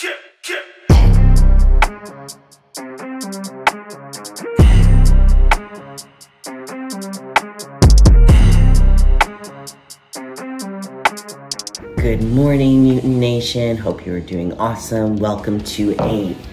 Good morning, Mutant Nation. Hope you are doing awesome. Welcome to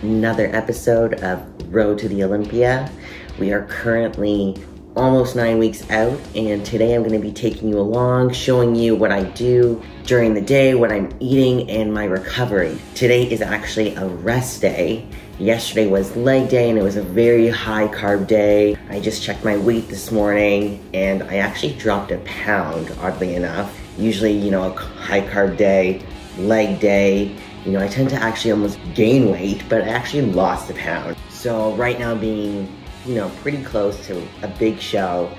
another episode of Road to the Olympia. We are currently almost 9 weeks out, and today I'm going to be taking you along, showing you what I do during the day, what I'm eating, and my recovery. Today is actually a rest day. Yesterday was leg day, and it was a very high carb day. I just checked my weight this morning, and I actually dropped a pound, oddly enough. Usually, you know, a high carb day, leg day, you know, I tend to actually almost gain weight, but I actually lost a pound. So right now being, you know, pretty close to a big show,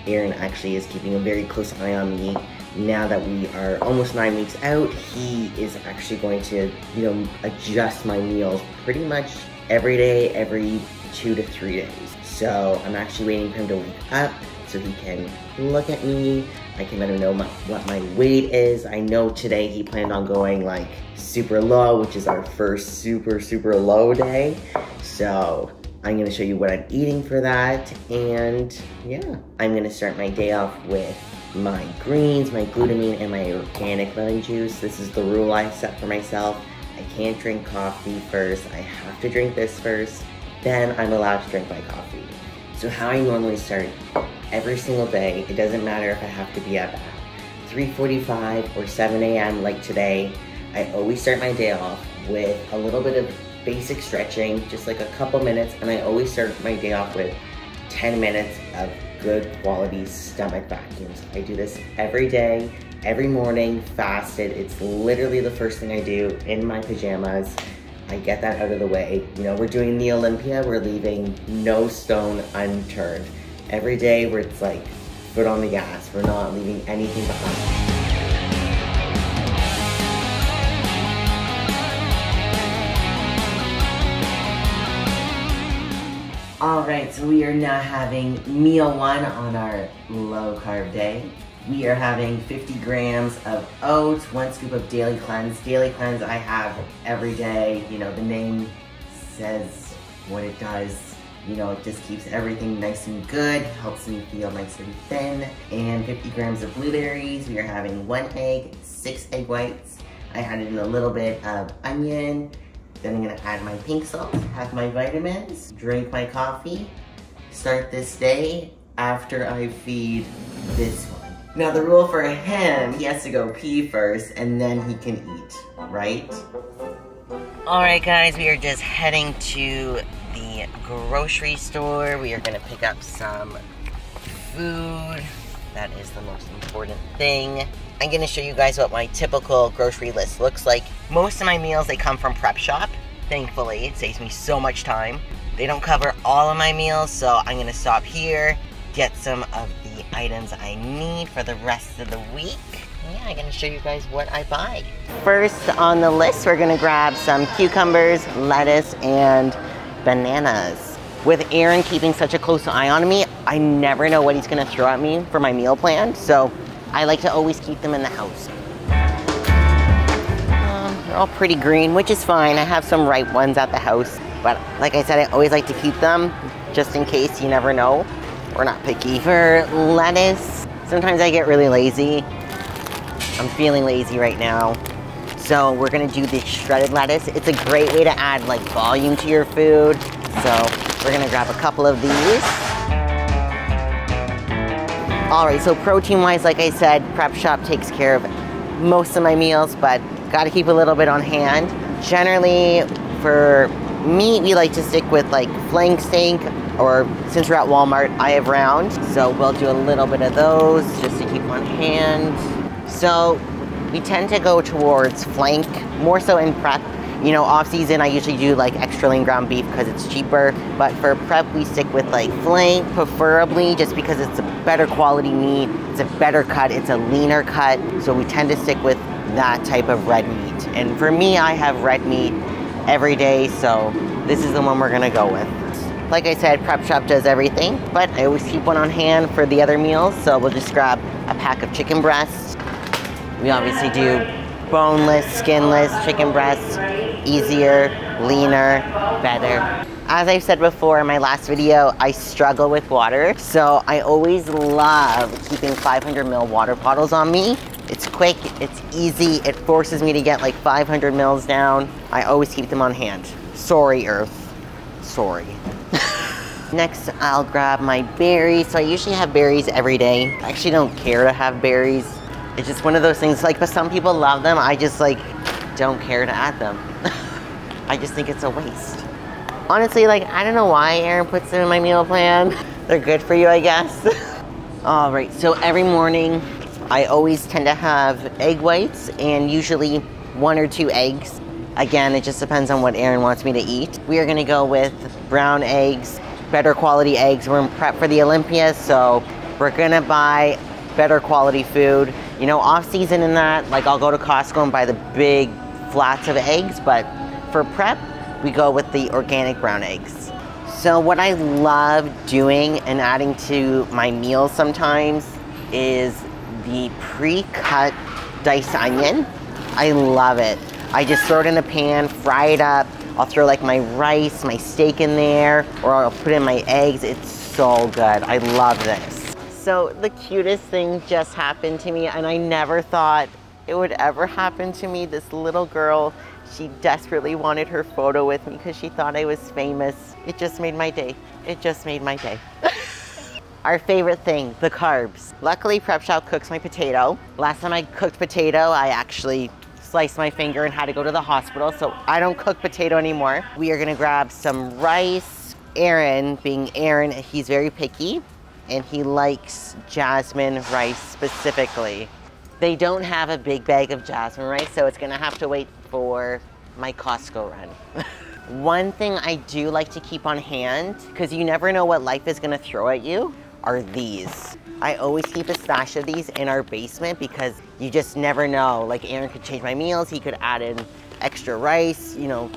Aaron actually is keeping a very close eye on me. Now that we are almost 9 weeks out, he is actually going to, you know, adjust my meals pretty much every day, every 2 to 3 days. So I'm actually waiting for him to wake up so he can look at me. I can let him know what my weight is. I know today he planned on going like super low, which is our first super low day. So I'm gonna show you what I'm eating for that. And yeah, I'm gonna start my day off with my greens, my glutamine, and my organic lemon juice. This is the rule I set for myself. I can't drink coffee first. I have to drink this first. Then I'm allowed to drink my coffee. So how I normally start every single day, it doesn't matter if I have to be up at 3:45 or 7 a.m. like today, I always start my day off with a little bit of basic stretching, just like a couple minutes, and I always start my day off with 10 minutes of good quality stomach vacuums. I do this every day, every morning, fasted. It's literally the first thing I do in my pajamas. I get that out of the way. You know, we're doing the Olympia, we're leaving no stone unturned. Every day where it's like, foot on the gas, we're not leaving anything behind. All right, so we are now having meal one on our low carb day. We are having 50 grams of oats, 1 scoop of Daily Cleanse. Daily Cleanse I have every day. You know, the name says what it does. You know, it just keeps everything nice and good, helps me feel nice and thin. And 50 grams of blueberries. We are having 1 egg, 6 egg whites. I added in a little bit of onion. Then I'm gonna add my pink salt, have my vitamins, drink my coffee, start this day after I feed this one. Now the rule for him, he has to go pee first and then he can eat, right? All right guys, we are just heading to the grocery store. We are gonna pick up some food. That is the most important thing. I'm gonna show you guys what my typical grocery list looks like. Most of my meals, they come from Prep Shop. Thankfully, it saves me so much time. They don't cover all of my meals, so I'm gonna stop here, get some of the items I need for the rest of the week. Yeah, I'm gonna show you guys what I buy. First on the list, we're gonna grab some cucumbers, lettuce, and bananas. With Aaron keeping such a close eye on me, I never know what he's gonna throw at me for my meal plan, so I like to always keep them in the house. They're all pretty green, which is fine. I have some ripe ones at the house, but like I said, I always like to keep them just in case. You never know. We're not picky. For lettuce, sometimes I get really lazy. I'm feeling lazy right now. So we're gonna do this shredded lettuce. It's a great way to add like volume to your food. So we're gonna grab a couple of these. All right, so protein-wise, like I said, Prep Shop takes care of most of my meals, but gotta keep a little bit on hand. Generally, for meat, we like to stick with like flank steak, or since we're at Walmart, I have round. So we'll do a little bit of those just to keep on hand. So we tend to go towards flank, more so in prep. You know, off season, I usually do like extra lean ground beef because it's cheaper. But for prep, we stick with like flank, preferably, just because it's a better quality meat. It's a better cut, it's a leaner cut. So we tend to stick with that type of red meat. And for me, I have red meat every day, so this is the one we're gonna go with. Like I said, Prep Shop does everything, but I always keep one on hand for the other meals. So we'll just grab a pack of chicken breasts. We obviously do boneless, skinless chicken breasts, easier, leaner, better. As I've said before in my last video, I struggle with water, so I always love keeping 500 ml water bottles on me. It's quick, it's easy, it forces me to get like 500 mils down. I always keep them on hand. Sorry, Earth. Sorry. Next, I'll grab my berries. So I usually have berries every day. I actually don't care to have berries. It's just one of those things, like, but some people love them. I just like don't care to add them. I just think it's a waste. Honestly, like, I don't know why Erin puts them in my meal plan. They're good for you, I guess. All right, so every morning, I always tend to have egg whites and usually 1 or 2 eggs. Again, it just depends on what Erin wants me to eat. We are gonna go with brown eggs, better quality eggs. We're in prep for the Olympia, so we're gonna buy better quality food. You know, off season and that, like I'll go to Costco and buy the big flats of eggs, but for prep, we go with the organic brown eggs. So what I love doing and adding to my meals sometimes is the pre-cut diced onion. I love it. I just throw it in a pan, fry it up. I'll throw like my rice, my steak in there, or I'll put in my eggs. It's so good. I love this. So the cutest thing just happened to me, and I never thought it would ever happen to me. This little girl, she desperately wanted her photo with me because she thought I was famous. It just made my day. It just made my day. Our favorite thing, the carbs. Luckily, Prep Shop cooks my potato. Last time I cooked potato, I actually sliced my finger and had to go to the hospital, so I don't cook potato anymore. We are gonna grab some rice. Aaron, being Aaron, he's very picky, and he likes jasmine rice specifically. They don't have a big bag of jasmine rice, so it's gonna have to wait for my Costco run. One thing I do like to keep on hand, because you never know what life is gonna throw at you, are these. I always keep a stash of these in our basement because you just never know. Like Aaron could change my meals, he could add in extra rice, you know,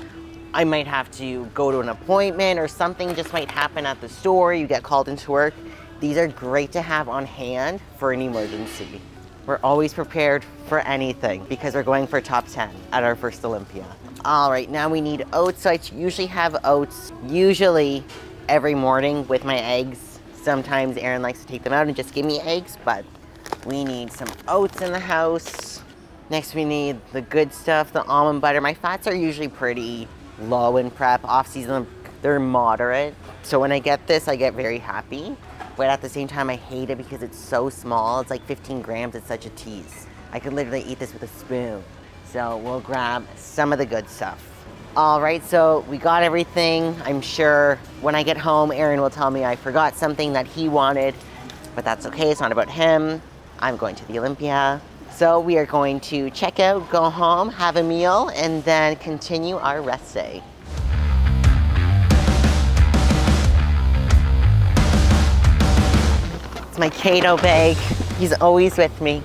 I might have to go to an appointment or something just might happen at the store, you get called into work. These are great to have on hand for an emergency. We're always prepared for anything because we're going for top 10 at our first Olympia. All right, now we need oats. So I usually have oats, usually every morning with my eggs. Sometimes Aaron likes to take them out and just give me eggs, but we need some oats in the house. Next we need the good stuff, the almond butter. My fats are usually pretty low in prep. Off season, they're moderate. So when I get this, I get very happy. But at the same time, I hate it because it's so small. It's like 15 grams, it's such a tease. I could literally eat this with a spoon. So we'll grab some of the good stuff. All right, so we got everything. I'm sure when I get home, Aaron will tell me I forgot something that he wanted, but that's okay, it's not about him. I'm going to the Olympia. So we are going to check out, go home, have a meal, and then continue our rest day. It's my keto bag. He's always with me.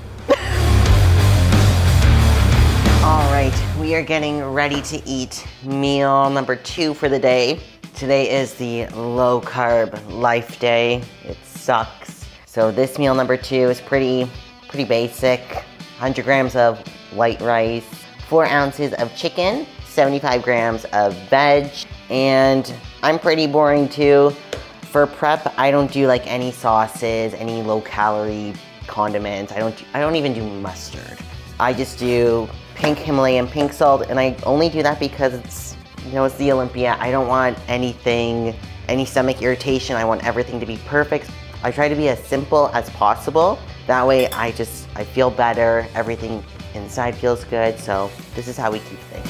All right, we are getting ready to eat meal number 2 for the day. Today is the low carb life day. It sucks. So this meal number 2 is pretty basic. 100 grams of white rice, 4 ounces of chicken, 75 grams of veg, and I'm pretty boring too. For prep, I don't do like any sauces, any low-calorie condiments. I don't even do mustard. I just do pink Himalayan pink salt, and I only do that because it's, you know, it's the Olympia. I don't want anything, any stomach irritation. I want everything to be perfect. I try to be as simple as possible. That way I feel better, everything inside feels good, so this is how we keep things.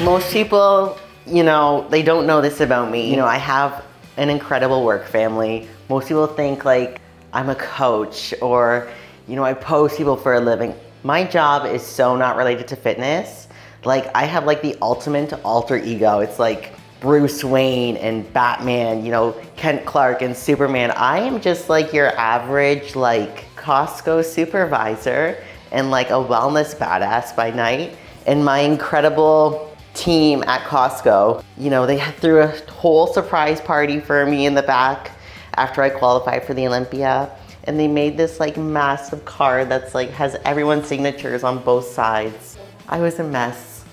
Most people, you know, they don't know this about me. You know, I have an incredible work family. Most people think like I'm a coach or, you know, I pose people for a living. My job is so not related to fitness. Like I have like the ultimate alter ego. It's like Bruce Wayne and Batman, you know, Kent Clark and Superman. I am just like your average like Costco supervisor and like a wellness badass by night. And my incredible team at Costco, you know, they threw a whole surprise party for me in the back after I qualified for the Olympia. And they made this like massive card that's like has everyone's signatures on both sides. I was a mess.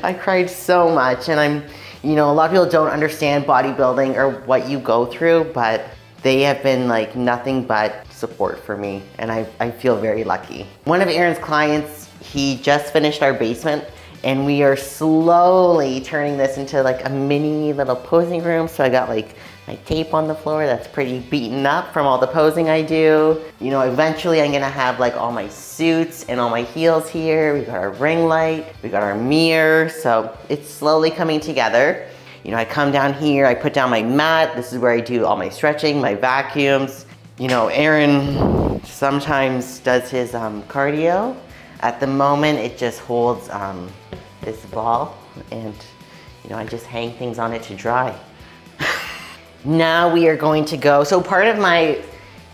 I cried so much, and you know, a lot of people don't understand bodybuilding or what you go through, but they have been like nothing but support for me, and I feel very lucky. One of Aaron's clients, he just finished our basement, and we are slowly turning this into like a mini little posing room. So I got like my tape on the floor that's pretty beaten up from all the posing I do. You know, eventually I'm gonna have like all my suits and all my heels here. We got our ring light, we got our mirror. So it's slowly coming together. You know, I come down here, I put down my mat. This is where I do all my stretching, my vacuums. You know, Aaron sometimes does his cardio. At the moment, it just holds this ball, and you know, I just hang things on it to dry. Now we are going to go, so part of my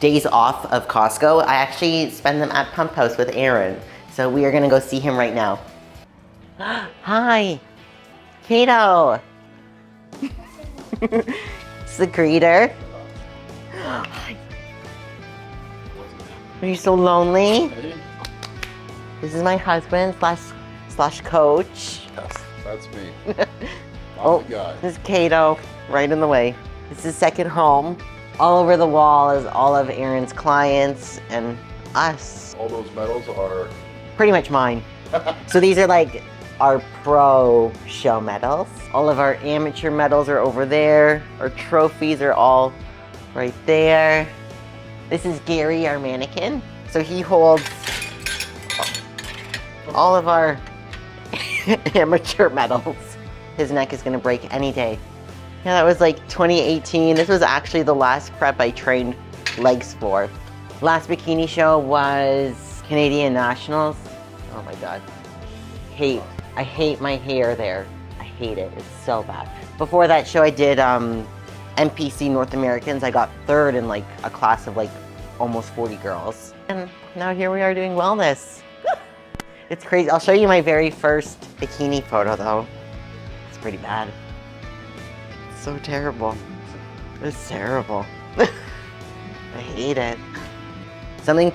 days off of Costco, I actually spend them at Pump House with Aaron. So we are gonna go see him right now. Hi, Kato. It's the greeter. Hi. Are you so lonely? This is my husband slash coach. Yes, that's me. Oh, this is Kato, right in the way. This is second home. All over the wall is all of Aaron's clients and us. All those medals are pretty much mine. So these are like our pro show medals. All of our amateur medals are over there. Our trophies are all right there. This is Gary, our mannequin. So he holds all of our amateur medals. His neck is gonna break any day. Yeah, that was like 2018. This was actually the last prep I trained legs for. Last bikini show was Canadian Nationals. Oh my God. I hate my hair there. I hate it, it's so bad. Before that show I did NPC North Americans. I got third in like a class of like almost 40 girls. And now here we are doing wellness. It's crazy. I'll show you my very first bikini photo though. It's pretty bad. It's so terrible. It's terrible. I hate it. Something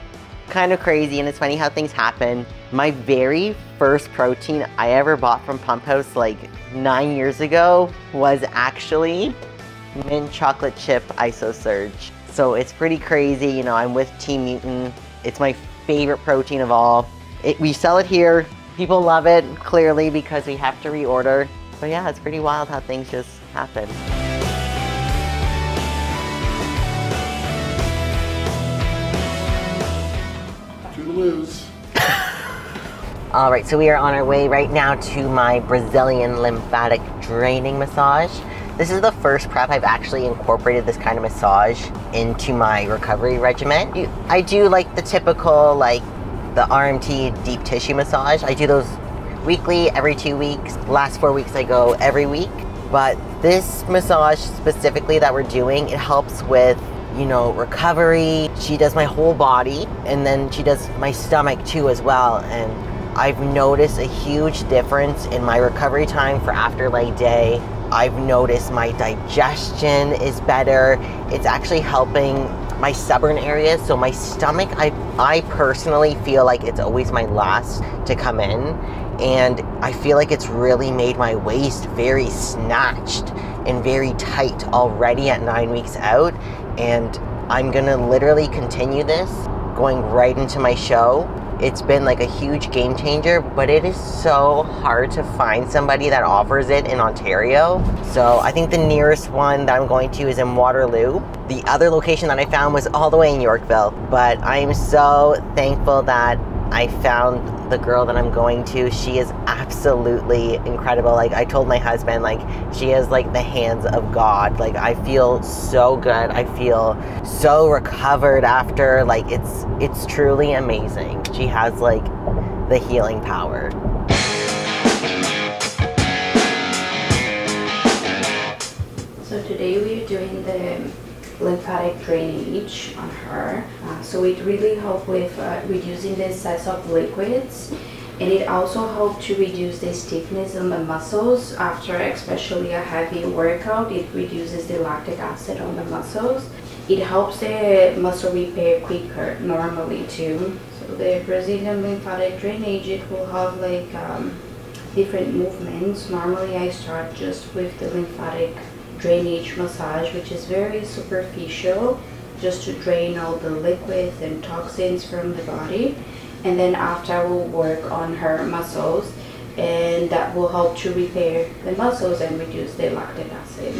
kind of crazy, and it's funny how things happen. My very first protein I ever bought from Pump House like 9 years ago was actually mint chocolate chip Iso Surge. So it's pretty crazy. You know, I'm with Team Mutant. It's my favorite protein of all. We sell it here. People love it, clearly, because we have to reorder. But yeah, it's pretty wild how things just happen. Toodaloo's. All right, so we are on our way right now to my Brazilian lymphatic draining massage. This is the first prep I've actually incorporated this kind of massage into my recovery regimen. I do like the typical, like the RMT deep tissue massage. I do those weekly, every 2 weeks. Last 4 weeks I go every week. But this massage specifically that we're doing, it helps with, you know, recovery. She does my whole body, and then she does my stomach too as well. And I've noticed a huge difference in my recovery time for after leg day. I've noticed my digestion is better. It's actually helping my stubborn areas. So my stomach, I personally feel like it's always my last to come in. And I feel like it's really made my waist very snatched and very tight already at 9 weeks out. And I'm gonna literally continue this going right into my show. It's been like a huge game changer, but it is so hard to find somebody that offers it in Ontario. So I think the nearest one that I'm going to is in Waterloo. The other location that I found was all the way in Yorkville, but I'm so thankful that I found the girl that I'm going to. She is absolutely incredible. Like I told my husband, like she has like the hands of God. Like I feel so good. I feel so recovered after. Like it's truly amazing. She has like the healing power. So today we're doing the lymphatic drainage on her. So it really helps with reducing the size of liquids And it also helps to reduce the stiffness in the muscles after especially a heavy workout. It reduces the lactic acid on the muscles. It helps the muscle repair quicker normally too. So the Brazilian lymphatic drainage, it will have like different movements. Normally I start just with the lymphatic drainage massage, which is very superficial, just to drain all the liquids and toxins from the body. And then after I will work on her muscles, and that will help to repair the muscles and reduce the lactic acid.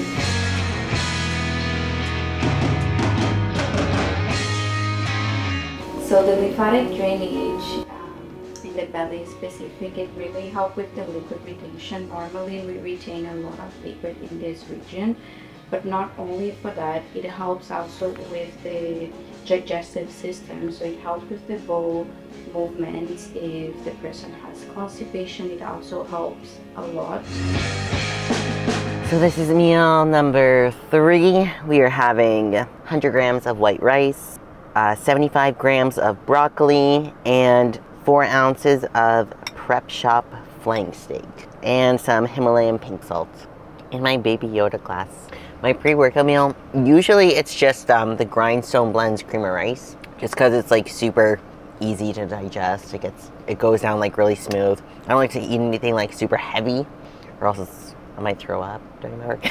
So the lymphatic drainage in the belly specific, it really helps with the liquid retention. Normally we retain a lot of liquid in this region, but not only for that, it helps also with the digestive system. So it helps with the bowel movements. If the person has constipation, it also helps a lot. So this is meal number 3. We are having 100 grams of white rice, 75 grams of broccoli, and 4 ounces of Prep Shop flank steak, and some Himalayan pink salt in my Baby Yoda glass. My pre-workout meal, usually it's just the Grindstone Blends cream of rice, just because it's like super easy to digest. It goes down like really smooth. I don't like to eat anything like super heavy, or else I might throw up during my work,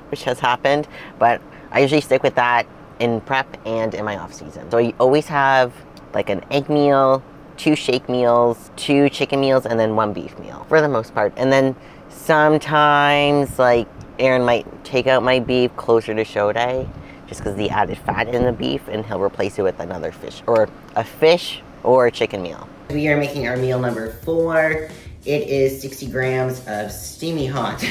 which has happened. But I usually stick with that in prep and in my off season. So I always have like an egg meal, 2 shake meals, 2 chicken meals, and then 1 beef meal for the most part. And then sometimes like Aaron might take out my beef closer to show day, just because the added fat in the beef, and he'll replace it with another fish, or a fish or a chicken meal. We are making our meal number 4. It is 60 grams of steamy hot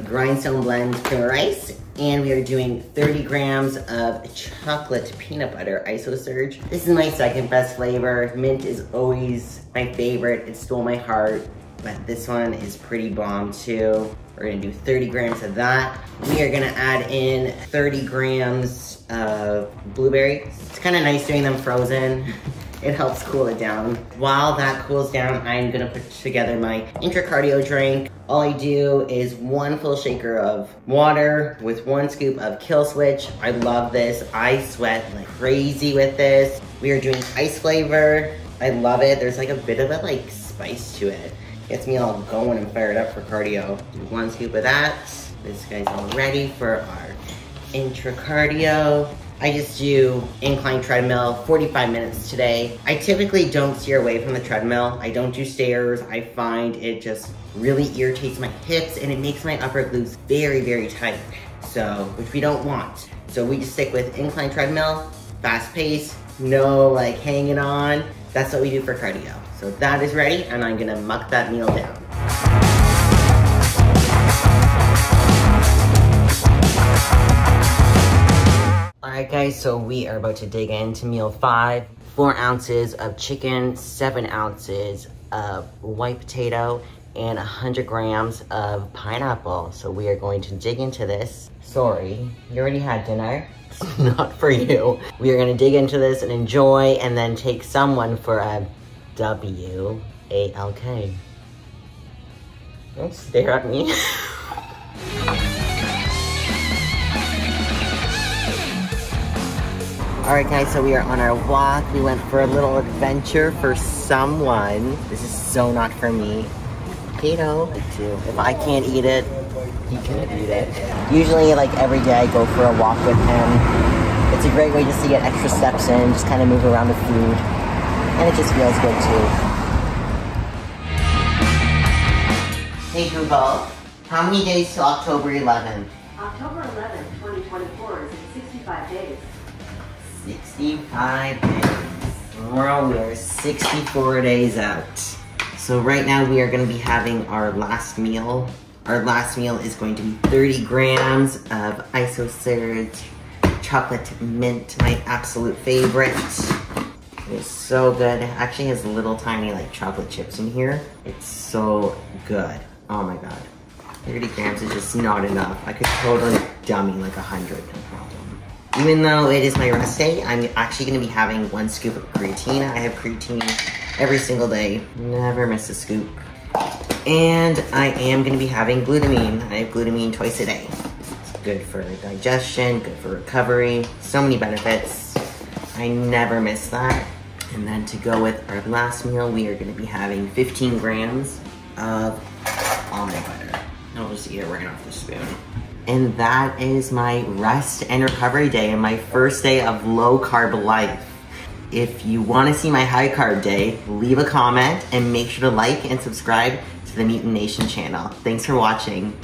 Grindstone Blend cream of rice, and we are doing 30 grams of chocolate peanut butter iso surge. This is my second best flavor. Mint is always my favorite. It stole my heart, but this one is pretty bomb too. We're gonna do 30 grams of that. We are gonna add in 30 grams of blueberry. It's kind of nice doing them frozen. It helps cool it down. While that cools down, I'm gonna put together my intracardio drink. All I do is 1 full shaker of water with 1 scoop of Kill Switch. I love this. I sweat like crazy with this. We are doing ice flavor. I love it. There's like a bit of a like spice to it. Gets me all going and fired up for cardio. Do 1 scoop of that. This guy's all ready for our intracardio. I just do incline treadmill, 45 minutes today. I typically don't steer away from the treadmill. I don't do stairs. I find it just really irritates my hips, and it makes my upper glutes very, very tight. So, which we don't want. So we just stick with incline treadmill, fast pace, no like hanging on. That's what we do for cardio. So that is ready, and I'm gonna muck that meal down. Alright guys, so we are about to dig into meal 5. 4 ounces of chicken, 7 ounces of white potato, and 100 grams of pineapple. So we are going to dig into this. Sorry, you already had dinner. It's not for you. We are gonna dig into this and enjoy, and then take someone for a W-A-L-K. Don't stare at me. Alright guys, so we are on our walk. We went for a little adventure for someone. This is so not for me. Potato, if I can't eat it, he can eat it. Usually like every day I go for a walk with him. It's a great way just to get extra steps in, just kind of move around the food. And it just feels good too. Hey Google, how many days till October 11th? October 11th, 2024 is in 65 days. 65 days. We are 64 days out. So right now we are going to be having our last meal. Our last meal is going to be 30 grams of iso surge chocolate mint, my absolute favorite. It is so good. It actually has little tiny like chocolate chips in here. It's so good. Oh my god. 30 grams is just not enough. I could totally dummy like 100, no problem. Even though it is my rest day, I'm actually going to be having 1 scoop of creatine. I have creatine every single day. Never miss a scoop. And I am gonna be having glutamine. I have glutamine twice a day. It's good for digestion, good for recovery, so many benefits. I never miss that. And then to go with our last meal, we are gonna be having 15 grams of almond butter. I'll just eat it right off the spoon. And that is my rest and recovery day and my first day of low carb life. If you wanna see my high carb day, leave a comment and make sure to like and subscribe to the Mutant Nation channel. Thanks for watching.